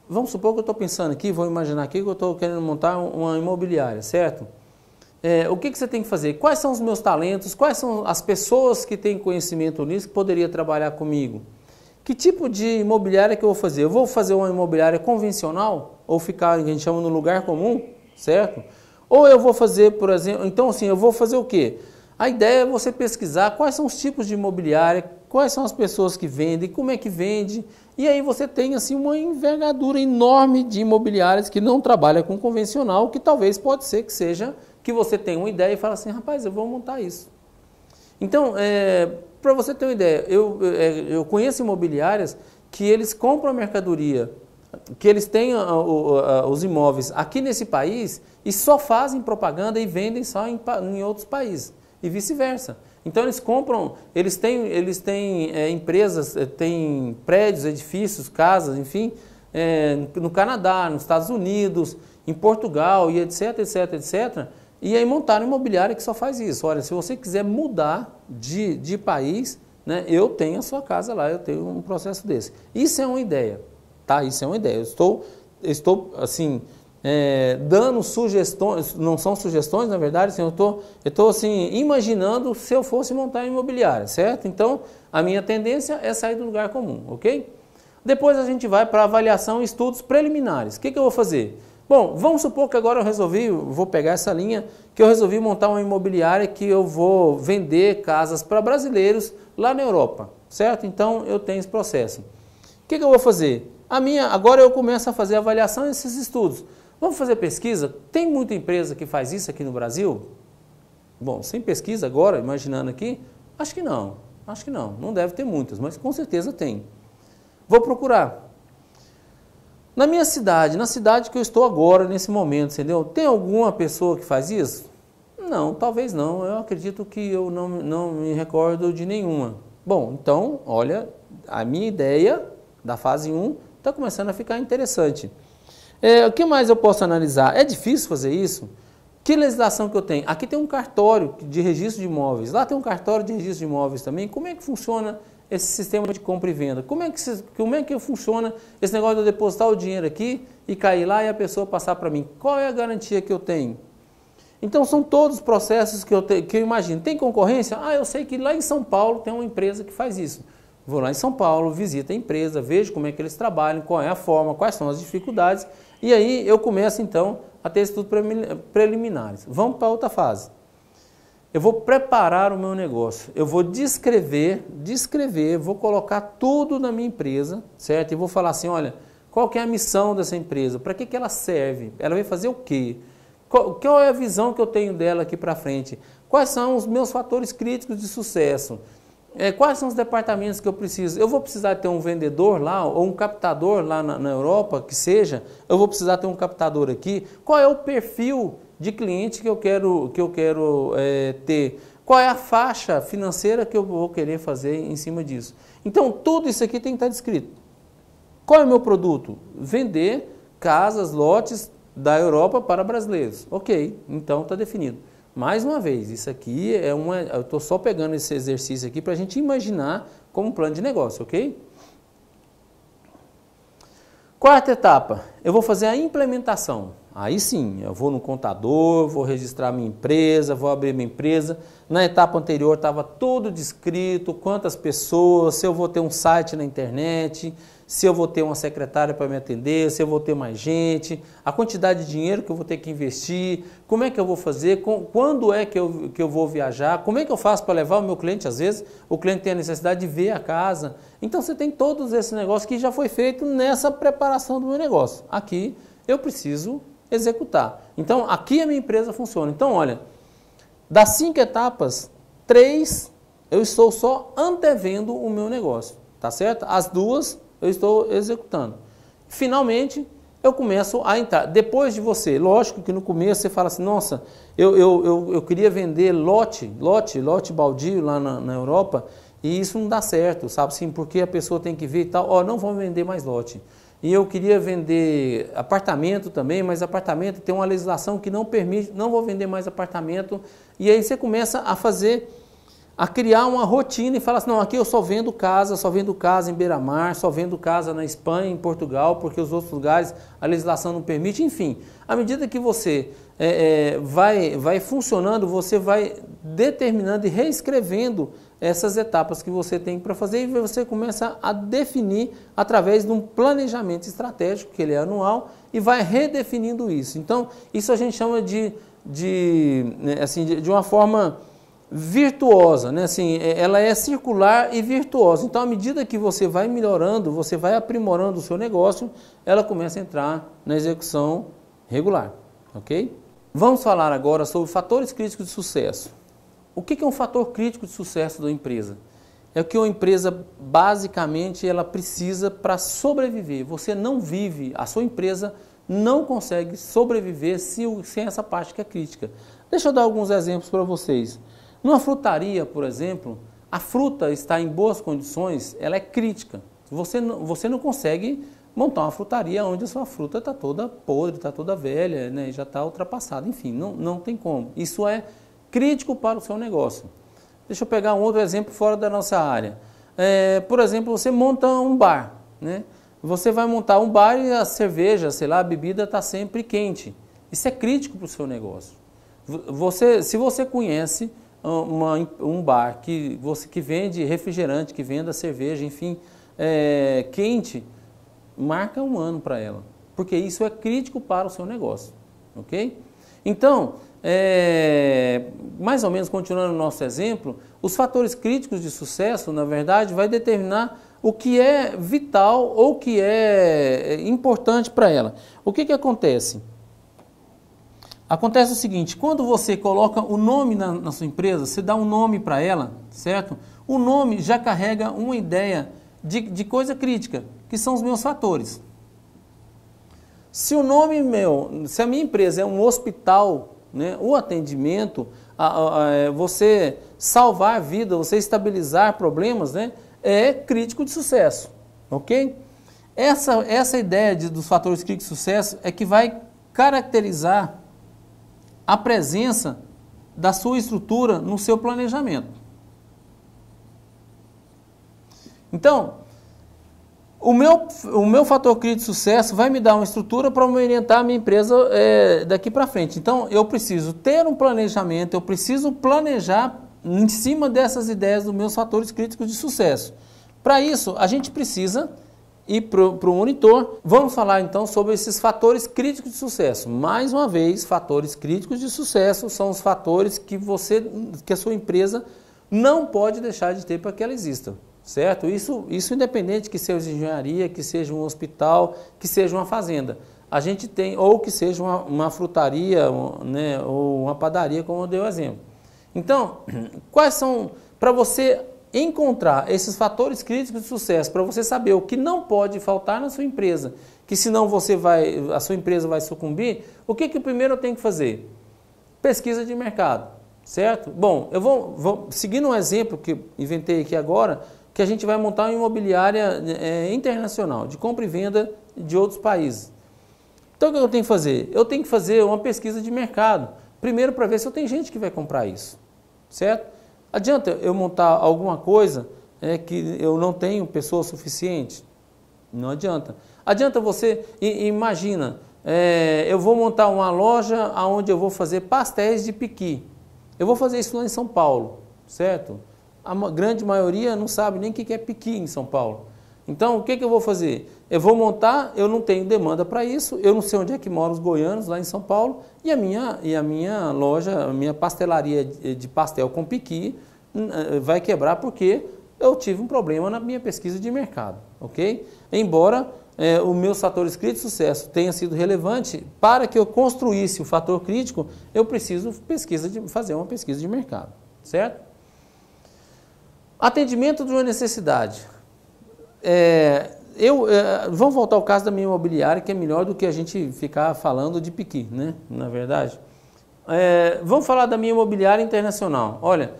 Speaker 1: Vamos supor que eu estou pensando aqui, vou imaginar aqui que eu estou querendo montar uma imobiliária, certo? O que você tem que fazer? Quais são os meus talentos? Quais são as pessoas que têm conhecimento nisso que poderia trabalhar comigo? Que tipo de imobiliária que eu vou fazer? Eu vou fazer uma imobiliária convencional? Ou ficar, a gente chama, no lugar comum, certo? Ou eu vou fazer, por exemplo, então assim, eu vou fazer o quê? A ideia é você pesquisar quais são os tipos de imobiliária, quais são as pessoas que vendem, como é que vende, e aí você tem assim uma envergadura enorme de imobiliárias que não trabalham com convencional, que talvez pode ser que seja que você tenha uma ideia e fala assim, rapaz, eu vou montar isso. Então, para você ter uma ideia, eu conheço imobiliárias que eles compram a mercadoria, que eles têm os imóveis aqui nesse país e só fazem propaganda e vendem só em outros países e vice-versa. Então eles compram, eles têm empresas, têm prédios, edifícios, casas, enfim, no Canadá, nos Estados Unidos, em Portugal e etc, etc, etc. E aí montaram imobiliária que só faz isso. Olha, se você quiser mudar de país, né, eu tenho a sua casa lá, eu tenho um processo desse. Isso é uma ideia, tá? Isso é uma ideia. Eu estou assim, dando sugestões, não são sugestões, na verdade, assim, eu estou assim, imaginando se eu fosse montar uma imobiliária, certo? Então, a minha tendência é sair do lugar comum, ok? Depois a gente vai para avaliação e estudos preliminares. O que eu vou fazer? Bom, vamos supor que agora vou pegar essa linha, que eu resolvi montar uma imobiliária que eu vou vender casas para brasileiros lá na Europa, certo? Então, eu tenho esse processo. O que eu vou fazer? Agora eu começo a fazer avaliação desses estudos. Vamos fazer pesquisa? Tem muita empresa que faz isso aqui no Brasil? Bom, sem pesquisa agora, imaginando aqui, acho que não, não deve ter muitas, mas com certeza tem. Vou procurar. Na minha cidade, na cidade que eu estou agora, nesse momento, entendeu? Tem alguma pessoa que faz isso? Não, talvez não. Eu acredito que eu não me recordo de nenhuma. Bom, então, olha, a minha ideia da fase 1 está começando a ficar interessante. O que mais eu posso analisar? É difícil fazer isso? Que legislação que eu tenho? Aqui tem um cartório de registro de imóveis. Lá tem um cartório de registro de imóveis também. Como é que funciona esse sistema de compra e venda? Como é que funciona esse negócio de eu depositar o dinheiro aqui e cair lá e a pessoa passar para mim? Qual é a garantia que eu tenho? Então são todos processos que eu imagino. Tem concorrência? Ah, eu sei que lá em São Paulo tem uma empresa que faz isso. Vou lá em São Paulo, visito a empresa, vejo como é que eles trabalham, qual é a forma, quais são as dificuldades, e aí eu começo então a ter estudos preliminares. Vamos para outra fase. Eu vou preparar o meu negócio, eu vou descrever, vou colocar tudo na minha empresa, certo? E vou falar assim, olha, qual que é a missão dessa empresa? Para que ela serve? Ela vai fazer o quê? Qual é a visão que eu tenho dela aqui para frente? Quais são os meus fatores críticos de sucesso? Quais são os departamentos que eu preciso? Eu vou precisar ter um vendedor lá, ou um captador lá na Europa, que seja. Eu vou precisar ter um captador aqui. Qual é o perfil de cliente que eu quero ter? Qual é a faixa financeira que eu vou querer fazer em cima disso? Então, tudo isso aqui tem que estar descrito. Qual é o meu produto? Vender casas, lotes da Europa para brasileiros. Ok, então está definido. Mais uma vez, isso aqui eu estou só pegando esse exercício aqui para a gente imaginar como um plano de negócio, ok? Quarta etapa, eu vou fazer a implementação. Aí sim, eu vou no contador, vou registrar minha empresa, vou abrir minha empresa. Na etapa anterior estava tudo descrito, quantas pessoas, se eu vou ter um site na internet, se eu vou ter uma secretária para me atender, se eu vou ter mais gente, a quantidade de dinheiro que eu vou ter que investir, como é que eu vou fazer, quando é que eu vou viajar, como é que eu faço para levar o meu cliente, às vezes o cliente tem a necessidade de ver a casa. Então você tem todos esses negócios que já foi feito nessa preparação do meu negócio. Aqui eu preciso executar. Então aqui a minha empresa funciona. Então olha, das 5 etapas, 3 eu estou só antevendo o meu negócio, tá certo? As 2 eu estou executando. Finalmente, eu começo a entrar. Depois de você, lógico que no começo você fala assim, nossa, eu queria vender lote baldio lá na Europa, e isso não dá certo, sabe assim, porque a pessoa tem que ver e tal, não vamos vender mais lote. E eu queria vender apartamento também, mas apartamento tem uma legislação que não permite, não vou vender mais apartamento. E aí você começa a criar uma rotina e fala assim, não, aqui eu só vendo casa em beira-mar, só vendo casa na Espanha, em Portugal, porque os outros lugares a legislação não permite. Enfim, à medida que você vai funcionando, você vai determinando e reescrevendo essas etapas que você tem para fazer e você começa a definir através de um planejamento estratégico, que ele é anual, e vai redefinindo isso. Então, isso a gente chama de uma forma virtuosa, né? Assim, ela é circular e virtuosa. Então, à medida que você vai melhorando, você vai aprimorando o seu negócio, ela começa a entrar na execução regular, ok? Vamos falar agora sobre fatores críticos de sucesso. O que é um fator crítico de sucesso da empresa? É o que uma empresa, basicamente, ela precisa para sobreviver. Você não vive, a sua empresa não consegue sobreviver sem essa parte que é crítica. Deixa eu dar alguns exemplos para vocês. Numa frutaria, por exemplo, a fruta está em boas condições, ela é crítica. Você não consegue montar uma frutaria onde a sua fruta está toda podre, está toda velha, né, já está ultrapassada. Enfim, não tem como. Isso é crítico para o seu negócio. Deixa eu pegar um outro exemplo fora da nossa área. Por exemplo, você monta um bar, né? Você vai montar um bar e a cerveja, sei lá, a bebida está sempre quente. Isso é crítico para o seu negócio. Se você conhece um bar que vende refrigerante, que venda cerveja, enfim, quente, marca um ano para ela, porque isso é crítico para o seu negócio, ok? Então, mais ou menos continuando o nosso exemplo, os fatores críticos de sucesso, na verdade, vai determinar o que é vital ou o que é importante para ela. O que acontece? Acontece o seguinte, quando você coloca o nome na sua empresa, você dá um nome para ela, certo? O nome já carrega uma ideia de coisa crítica, que são os meus fatores. Se a minha empresa é um hospital, né, o atendimento, você salvar a vida, você estabilizar problemas, né, é crítico de sucesso, ok? Essa ideia dos fatores críticos de sucesso é que vai caracterizar a presença da sua estrutura no seu planejamento. Então, O meu fator crítico de sucesso vai me dar uma estrutura para me orientar a minha empresa daqui para frente. Então, eu preciso ter um planejamento, eu preciso planejar em cima dessas ideias dos meus fatores críticos de sucesso. Para isso, a gente precisa ir para o monitor. Vamos falar então sobre esses fatores críticos de sucesso. Mais uma vez, fatores críticos de sucesso são os fatores que a sua empresa não pode deixar de ter para que ela exista. Certo? Isso independente que seja engenharia, que seja um hospital, que seja uma fazenda. A gente tem, ou que seja uma frutaria, né, ou uma padaria, como eu dei o exemplo. Então, quais são, para você encontrar esses fatores críticos de sucesso, para você saber o que não pode faltar na sua empresa, que senão a sua empresa vai sucumbir, o que primeiro eu tenho que fazer? Pesquisa de mercado, certo? Bom, eu vou seguindo um exemplo que inventei aqui agora, que a gente vai montar uma imobiliária internacional, de compra e venda de outros países. Então, o que eu tenho que fazer? Eu tenho que fazer uma pesquisa de mercado, primeiro para ver se eu tenho gente que vai comprar isso, certo? Adianta eu montar alguma coisa que eu não tenho pessoa suficiente? Não adianta. Adianta você, imagina, eu vou montar uma loja onde eu vou fazer pastéis de piqui. Eu vou fazer isso lá em São Paulo, certo? A grande maioria não sabe nem o que é piqui em São Paulo. Então, o que eu vou fazer? Eu vou montar, eu não tenho demanda para isso, eu não sei onde é que moram os goianos lá em São Paulo, e a minha loja, a minha pastelaria de pastel com piqui vai quebrar porque eu tive um problema na minha pesquisa de mercado, ok? Embora os meus fatores críticos de sucesso tenha sido relevante, para que eu construísse o fator crítico, eu preciso fazer uma pesquisa de mercado, certo? Atendimento de uma necessidade. Vamos voltar ao caso da minha imobiliária, que é melhor do que a gente ficar falando de piqui, né? Na verdade. Vamos falar da minha imobiliária internacional. Olha,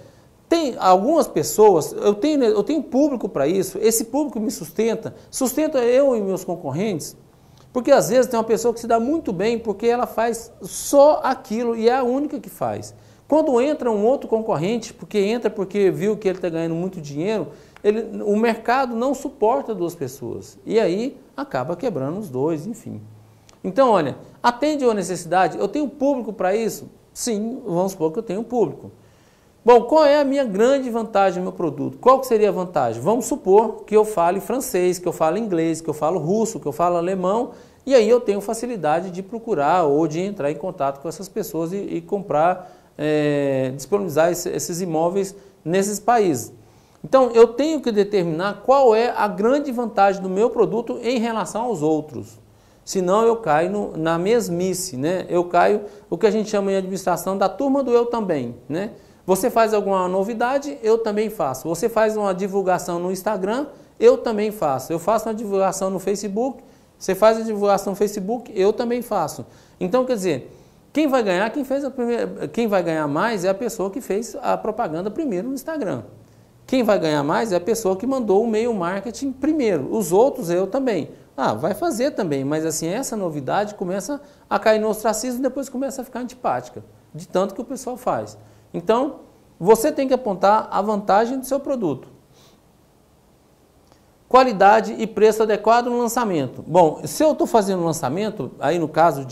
Speaker 1: tem algumas pessoas, eu tenho público para isso, esse público me sustenta eu e meus concorrentes, porque às vezes tem uma pessoa que se dá muito bem porque ela faz só aquilo e é a única que faz. Quando entra um outro concorrente, porque viu que ele está ganhando muito dinheiro, o mercado não suporta duas pessoas. E aí acaba quebrando os dois, enfim. Então, olha, atende a necessidade? Eu tenho público para isso? Sim, vamos supor que eu tenho público. Bom, qual é a minha grande vantagem no meu produto? Qual que seria a vantagem? Vamos supor que eu fale francês, que eu falo inglês, que eu falo russo, que eu falo alemão, e aí eu tenho facilidade de procurar ou de entrar em contato com essas pessoas e comprar, disponibilizar esses imóveis nesses países. Então, eu tenho que determinar qual é a grande vantagem do meu produto em relação aos outros. Senão eu caio na mesmice, né? Eu caio, o que a gente chama em administração, da turma do eu também, né? Você faz alguma novidade, eu também faço. Você faz uma divulgação no Instagram, eu também faço. Eu faço uma divulgação no Facebook, você faz a divulgação no Facebook, eu também faço. Então, quer dizer, quem vai ganhar, quem vai ganhar mais é a pessoa que fez a propaganda primeiro no Instagram. Quem vai ganhar mais é a pessoa que mandou o e-mail marketing primeiro. Os outros, eu também. Vai fazer também, mas assim, essa novidade começa a cair no ostracismo e depois começa a ficar antipática, de tanto que o pessoal faz. Então, você tem que apontar a vantagem do seu produto. Qualidade e preço adequado no lançamento. Bom, se eu estou fazendo um lançamento, aí no caso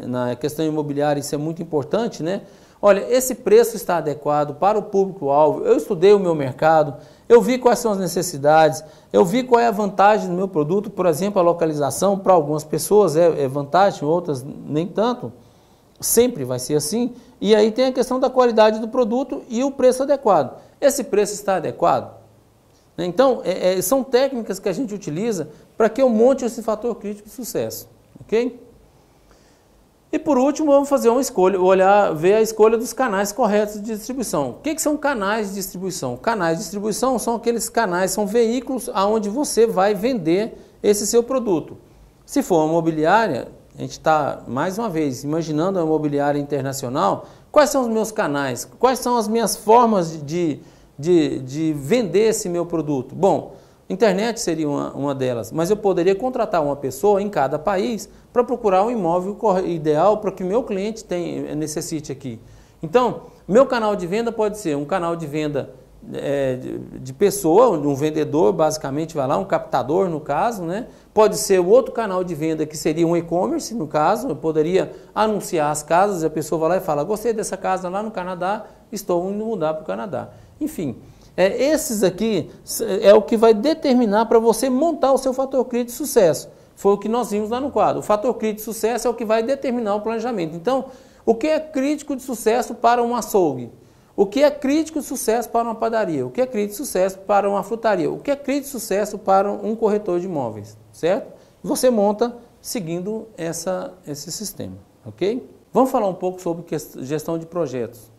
Speaker 1: na questão imobiliária isso é muito importante, né? Olha, esse preço está adequado para o público-alvo, eu estudei o meu mercado, eu vi quais são as necessidades, eu vi qual é a vantagem do meu produto, por exemplo, a localização, para algumas pessoas é vantagem, outras nem tanto, sempre vai ser assim, e aí tem a questão da qualidade do produto e o preço adequado. Esse preço está adequado? Então, são técnicas que a gente utiliza para que eu monte esse fator crítico de sucesso, ok? E por último, vamos fazer uma escolha, ver a escolha dos canais corretos de distribuição. O que são canais de distribuição? Canais de distribuição são aqueles canais, são veículos onde você vai vender esse seu produto. Se for uma imobiliária, a gente está, mais uma vez, imaginando uma imobiliária internacional, quais são os meus canais? Quais são as minhas formas de vender esse meu produto? Bom, internet seria uma delas, mas eu poderia contratar uma pessoa em cada país para procurar um imóvel ideal para que o meu cliente necessite aqui. Então, meu canal de venda pode ser um canal de venda de pessoa, um vendedor basicamente vai lá, um captador no caso, né? Pode ser o outro canal de venda que seria um e-commerce no caso, eu poderia anunciar as casas e a pessoa vai lá e fala, gostei dessa casa lá no Canadá, estou indo mudar para o Canadá. Enfim, esses aqui é o que vai determinar para você montar o seu fator crítico de sucesso. Foi o que nós vimos lá no quadro. O fator crítico de sucesso é o que vai determinar o planejamento. Então, o que é crítico de sucesso para um açougue? O que é crítico de sucesso para uma padaria? O que é crítico de sucesso para uma frutaria? O que é crítico de sucesso para um corretor de imóveis? Certo? Você monta seguindo esse sistema, ok? Vamos falar um pouco sobre gestão de projetos.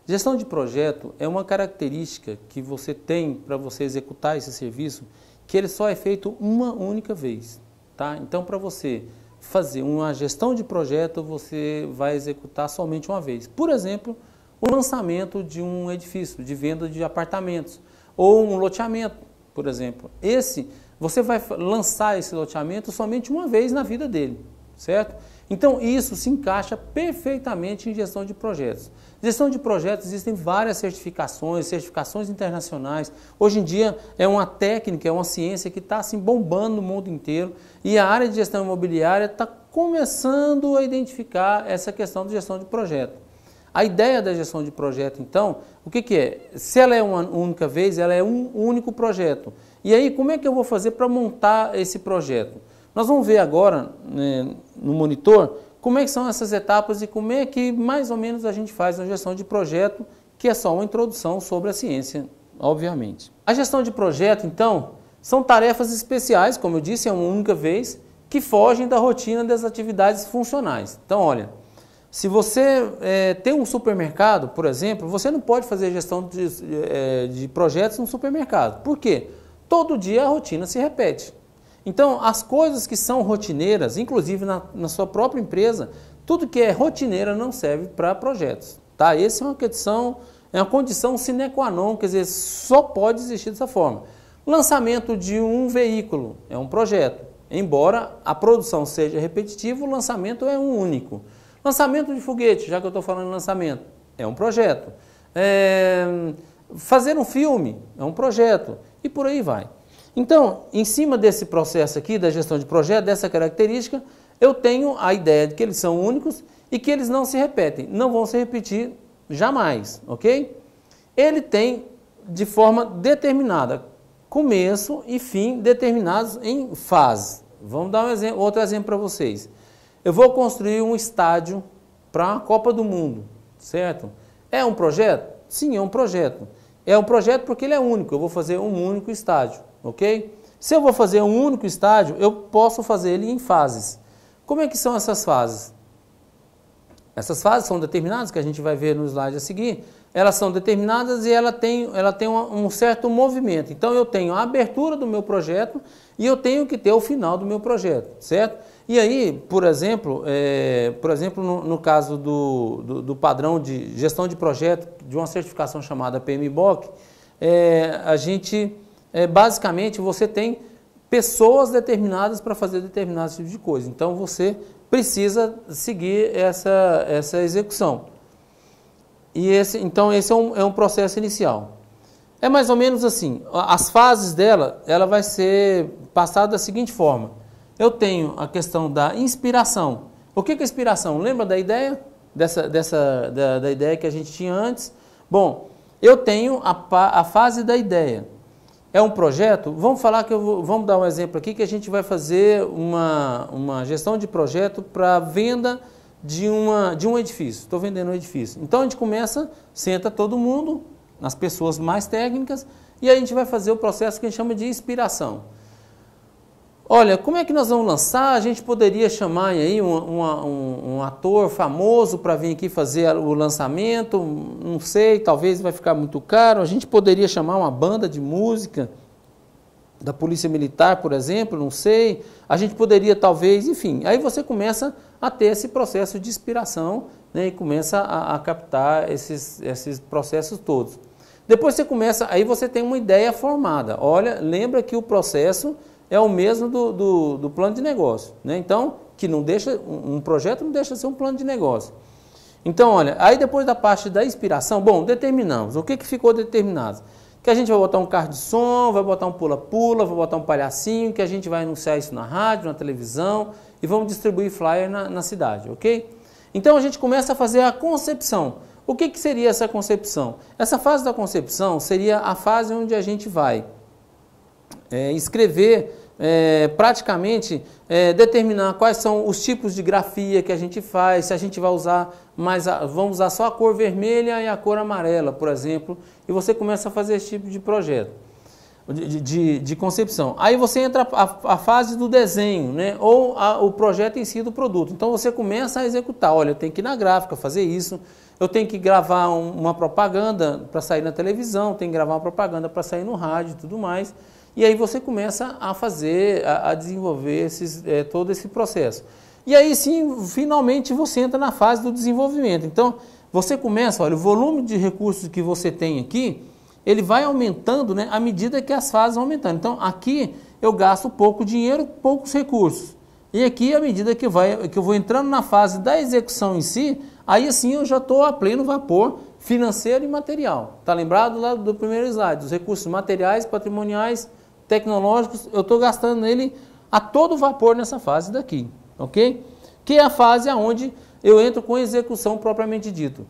Speaker 1: Gestão de projeto é uma característica que você tem para você executar esse serviço, que ele só é feito uma única vez, tá? Então, para você fazer uma gestão de projeto, você vai executar somente uma vez. Por exemplo, o lançamento de um edifício, de venda de apartamentos, ou um loteamento, por exemplo. Você vai lançar esse loteamento somente uma vez na vida dele, certo? Então, isso se encaixa perfeitamente em gestão de projetos. Gestão de projetos, existem várias certificações internacionais. Hoje em dia é uma técnica, é uma ciência que está assim, bombando no mundo inteiro, e a área de gestão imobiliária está começando a identificar essa questão de gestão de projeto. A ideia da gestão de projeto, então, o que é? Se ela é uma única vez, ela é um único projeto. E aí, como é que eu vou fazer para montar esse projeto? Nós vamos ver agora, né, no monitor, como é que são essas etapas e como é que, mais ou menos, a gente faz a gestão de projeto, que é só uma introdução sobre a ciência, obviamente. A gestão de projeto, então, são tarefas especiais, como eu disse, é uma única vez, que fogem da rotina das atividades funcionais. Então, olha, se você tem um supermercado, por exemplo, você não pode fazer gestão de projetos no supermercado. Por quê? Todo dia a rotina se repete. Então, as coisas que são rotineiras, inclusive na sua própria empresa, tudo que é rotineira não serve para projetos. Tá? Essa é uma condição sine qua non, quer dizer, só pode existir dessa forma. Lançamento de um veículo é um projeto. Embora a produção seja repetitiva, o lançamento é um único. Lançamento de foguete, já que eu estou falando de lançamento, é um projeto. Fazer um filme é um projeto. E por aí vai. Então, em cima desse processo aqui, da gestão de projeto, dessa característica, eu tenho a ideia de que eles são únicos e que eles não se repetem. Não vão se repetir jamais, ok? Ele tem de forma determinada, começo e fim determinados em fases. Vamos dar outro exemplo para vocês. Eu vou construir um estádio para a Copa do Mundo, certo? É um projeto? Sim, é um projeto. É um projeto porque ele é único, eu vou fazer um único estádio, ok? Se eu vou fazer um único estádio, eu posso fazer ele em fases. Como é que são essas fases? Essas fases são determinadas, que a gente vai ver no slide a seguir. Elas são determinadas e ela tem um certo movimento. Então, eu tenho a abertura do meu projeto e eu tenho que ter o final do meu projeto, certo? E aí, por exemplo, no caso do padrão de gestão de projeto, de uma certificação chamada PMBOK, basicamente, você tem pessoas determinadas para fazer determinados tipos de coisa. Então, você precisa seguir essa execução. Então, esse é um processo inicial. É mais ou menos assim, as fases dela, ela vai ser passada da seguinte forma. Eu tenho a questão da inspiração. O que é inspiração? Lembra da ideia? Da ideia que a gente tinha antes? Bom, eu tenho a fase da ideia. É um projeto? Vamos dar um exemplo aqui que a gente vai fazer uma gestão de projeto para venda de um edifício. Estou vendendo um edifício. Então a gente senta todo mundo, as pessoas mais técnicas, e a gente vai fazer o processo que a gente chama de inspiração. Olha, como é que nós vamos lançar? A gente poderia chamar aí um ator famoso para vir aqui fazer o lançamento, não sei, talvez vai ficar muito caro. A gente poderia chamar uma banda de música da Polícia Militar, por exemplo, não sei. A gente poderia talvez, enfim, aí você começa a ter esse processo de inspiração, né, e começa a captar esses processos todos. Depois aí você tem uma ideia formada. Olha, lembra que o processo é o mesmo do plano de negócio, né? Então, um projeto não deixa de ser um plano de negócio. Então, olha, aí depois da parte da inspiração, bom, determinamos. O que ficou determinado? Que a gente vai botar um carro de som, vai botar um pula-pula, vai botar um palhacinho, que a gente vai anunciar isso na rádio, na televisão e vamos distribuir flyer na cidade, ok? Então a gente começa a fazer a concepção. O que seria essa concepção? Essa fase da concepção seria a fase onde a gente vai escrever, praticamente determinar quais são os tipos de grafia que a gente faz, se a gente vai usar vamos usar só a cor vermelha e a cor amarela, por exemplo, e você começa a fazer esse tipo de projeto, de concepção. Aí você entra a fase do desenho, né? Ou o projeto em si do produto. Então você começa a executar, olha, eu tenho que ir na gráfica fazer isso, eu tenho que gravar uma propaganda para sair na televisão, tenho que gravar uma propaganda para sair no rádio e tudo mais. E aí você começa a fazer, a desenvolver todo esse processo. E aí sim, finalmente você entra na fase do desenvolvimento. Então, você começa, olha, o volume de recursos que você tem aqui, ele vai aumentando, né, à medida que as fases vão aumentando. Então, aqui eu gasto pouco dinheiro, poucos recursos. E aqui, à medida que eu vou entrando na fase da execução em si, aí assim eu já estou a pleno vapor financeiro e material. Está lembrado lá do primeiro slide? Os recursos materiais, patrimoniais, tecnológicos, eu estou gastando nele a todo vapor nessa fase daqui, ok? Que é a fase onde eu entro com execução propriamente dito.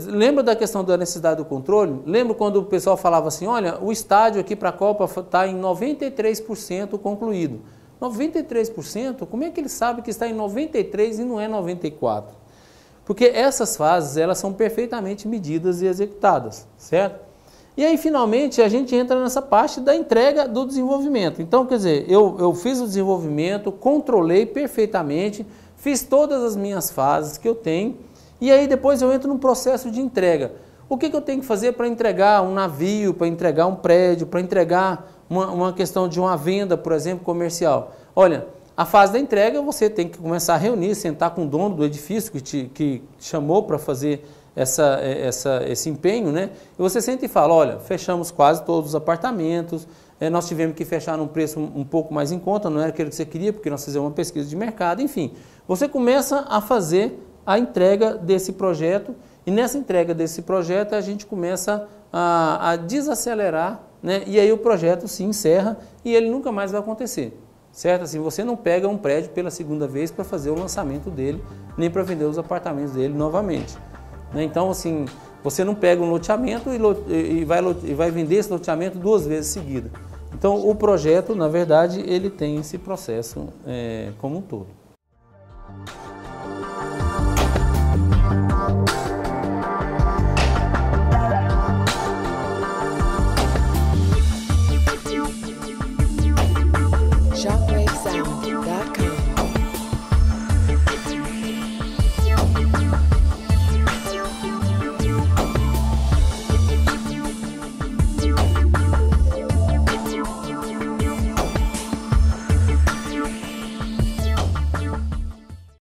Speaker 1: Lembra da questão da necessidade do controle? Lembra quando o pessoal falava assim, olha, o estádio aqui para a Copa está em 93% concluído. 93%? Como é que ele sabe que está em 93% e não é 94%? Porque essas fases, elas são perfeitamente medidas e executadas, certo? E aí, finalmente, a gente entra nessa parte da entrega do desenvolvimento. Então, quer dizer, eu fiz o desenvolvimento, controlei perfeitamente, fiz todas as minhas fases que eu tenho, e aí depois eu entro no processo de entrega. O que eu tenho que fazer para entregar um navio, para entregar um prédio, para entregar uma questão de uma venda, por exemplo, comercial? Olha, a fase da entrega você tem que começar a reunir, sentar com o dono do edifício que te chamou para fazer esse empenho, né? E você senta e fala, olha, fechamos quase todos os apartamentos, nós tivemos que fechar num preço um pouco mais em conta, não era aquilo que você queria, porque nós fizemos uma pesquisa de mercado, enfim. Você começa a fazer a entrega desse projeto, e nessa entrega desse projeto a gente começa a desacelerar, né? E aí o projeto se encerra e ele nunca mais vai acontecer, certo? Assim, você não pega um prédio pela segunda vez para fazer o lançamento dele, nem para vender os apartamentos dele novamente. Então, assim, você não pega um loteamento e vai vender esse loteamento 2 vezes seguidas. Então, o projeto, na verdade, ele tem esse processo como um todo.